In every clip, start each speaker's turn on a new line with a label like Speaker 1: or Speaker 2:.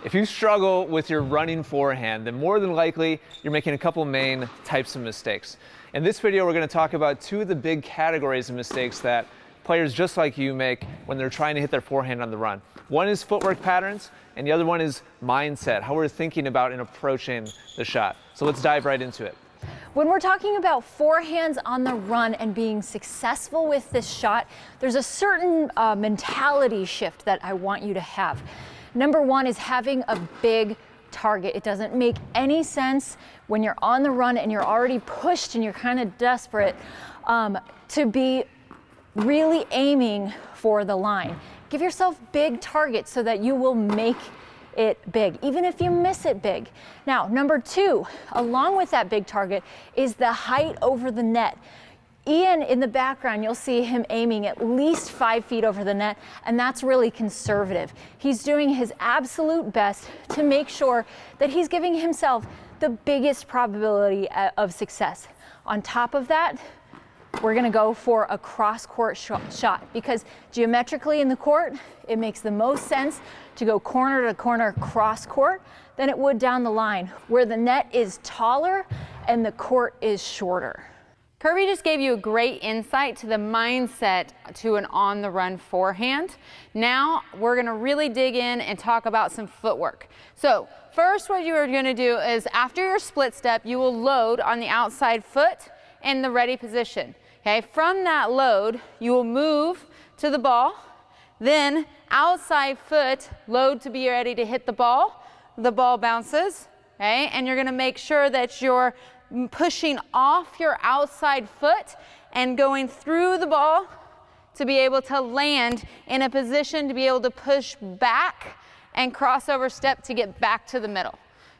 Speaker 1: If you struggle with your running forehand, then more than likely you're making a couple main types of mistakes. In this video, we're going to talk about two of the big categories of mistakes that players just like you make when they're trying to hit their forehand on the run. One is footwork patterns, and the other one is mindset, how we're thinking about and approaching the shot. So let's dive right into it.
Speaker 2: When we're talking about forehands on the run and being successful with this shot, there's a certain mentality shift that I want you to have. Number one is having a big target. It doesn't make any sense when you're on the run and you're already pushed and you're kind of desperate to be really aiming for the line. Give yourself big targets so that you will make it big, even if you miss it big. Now, number two, along with that big target, is the height over the net. Ian, in the background, you'll see him aiming at least 5 feet over the net, and that's really conservative. He's doing his absolute best to make sure that he's giving himself the biggest probability of success. On top of that, we're gonna go for a cross-court shot because geometrically in the court, it makes the most sense to go corner to corner cross-court than it would down the line, where the net is taller and the court is shorter.
Speaker 3: Kirby just gave you a great insight to the mindset to an on-the-run forehand. Now we're going to really dig in and talk about some footwork. So first, what you are going to do is after your split step, you will load on the outside foot in the ready position. Okay, from that load, you will move to the ball, then outside foot, load to be ready to hit the ball bounces, okay, and you're going to make sure that you're pushing off your outside foot and going through the ball to be able to land in a position to be able to push back and crossover step to get back to the middle.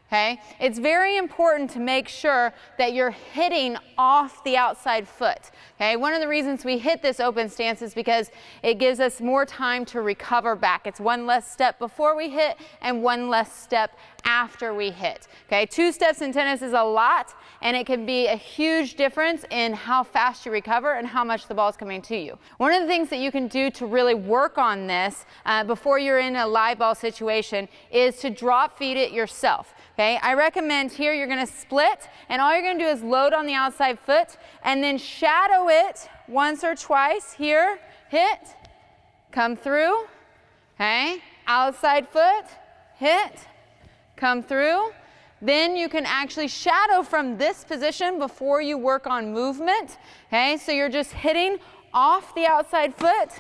Speaker 3: Okay, it's very important to make sure that you're hitting off the outside foot. Okay, one of the reasons we hit this open stance is because it gives us more time to recover back. It's one less step before we hit and one less step after we hit. Okay, 2 steps in tennis is a lot, and it can be a huge difference in how fast you recover and how much the ball is coming to you. One of the things that you can do to really work on this before you're in a live ball situation is to drop feed it yourself. Okay, I recommend here you're going to split, and all you're going to do is load on the outside foot and then shadow it once or twice. Here, hit, come through, okay, outside foot, hit, come through. Then you can actually shadow from this position before you work on movement. Okay, so you're just hitting off the outside foot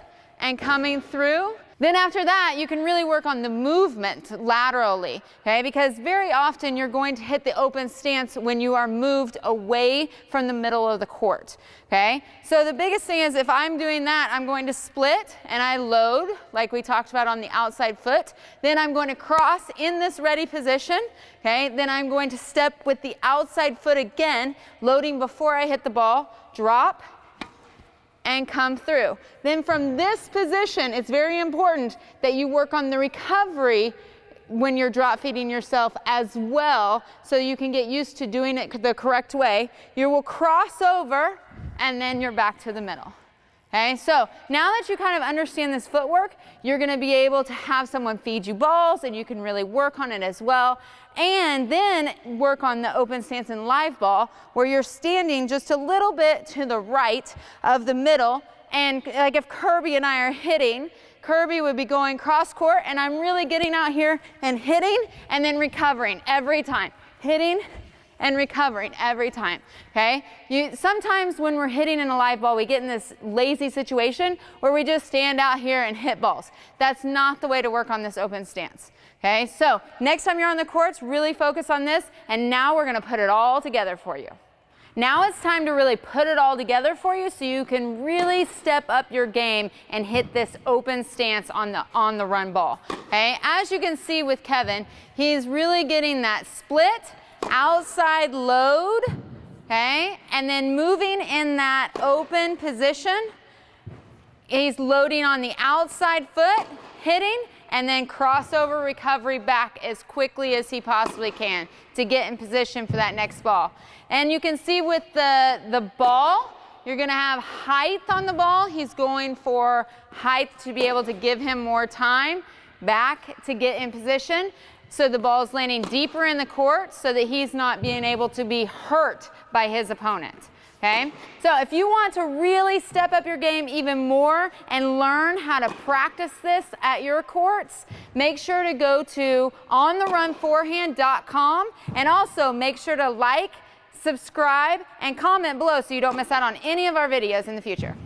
Speaker 3: and coming through. Then after that, you can really work on the movement laterally, okay? Because very often you're going to hit the open stance when you are moved away from the middle of the court, okay? So the biggest thing is if I'm doing that, I'm going to split and I load, like we talked about on the outside foot. Then I'm going to cross in this ready position, okay? Then I'm going to step with the outside foot again, loading before I hit the ball, drop, and come through. Then from this position, it's very important that you work on the recovery when you're drop feeding yourself as well, so you can get used to doing it the correct way. You will cross over, and then you're back to the middle. Okay, so now that you kind of understand this footwork, you're going to be able to have someone feed you balls, and you can really work on it as well. And then work on the open stance and live ball, where you're standing just a little bit to the right of the middle. And like if Kirby and I are hitting, Kirby would be going cross court, and I'm really getting out here and hitting and then recovering every time. Hitting and recovering every time, okay? Sometimes when we're hitting in a live ball, we get in this lazy situation where we just stand out here and hit balls. That's not the way to work on this open stance, okay? So next time you're on the courts, really focus on this, and now we're gonna put it all together for you. Now it's time to really put it all together for you so you can really step up your game and hit this open stance on the run ball, okay? As you can see with Kevin, he's really getting that split, outside load, okay, and then moving in that open position. He's loading on the outside foot, hitting, and then crossover recovery back as quickly as he possibly can to get in position for that next ball. And you can see with the ball, you're going to have height on the ball. He's going for height to be able to give him more time back to get in position. so the ball's landing deeper in the court so that he's not being able to be hurt by his opponent. Okay? So if you want to really step up your game even more and learn how to practice this at your courts, make sure to go to ontherunforehand.com, and also make sure to like, subscribe, and comment below so you don't miss out on any of our videos in the future.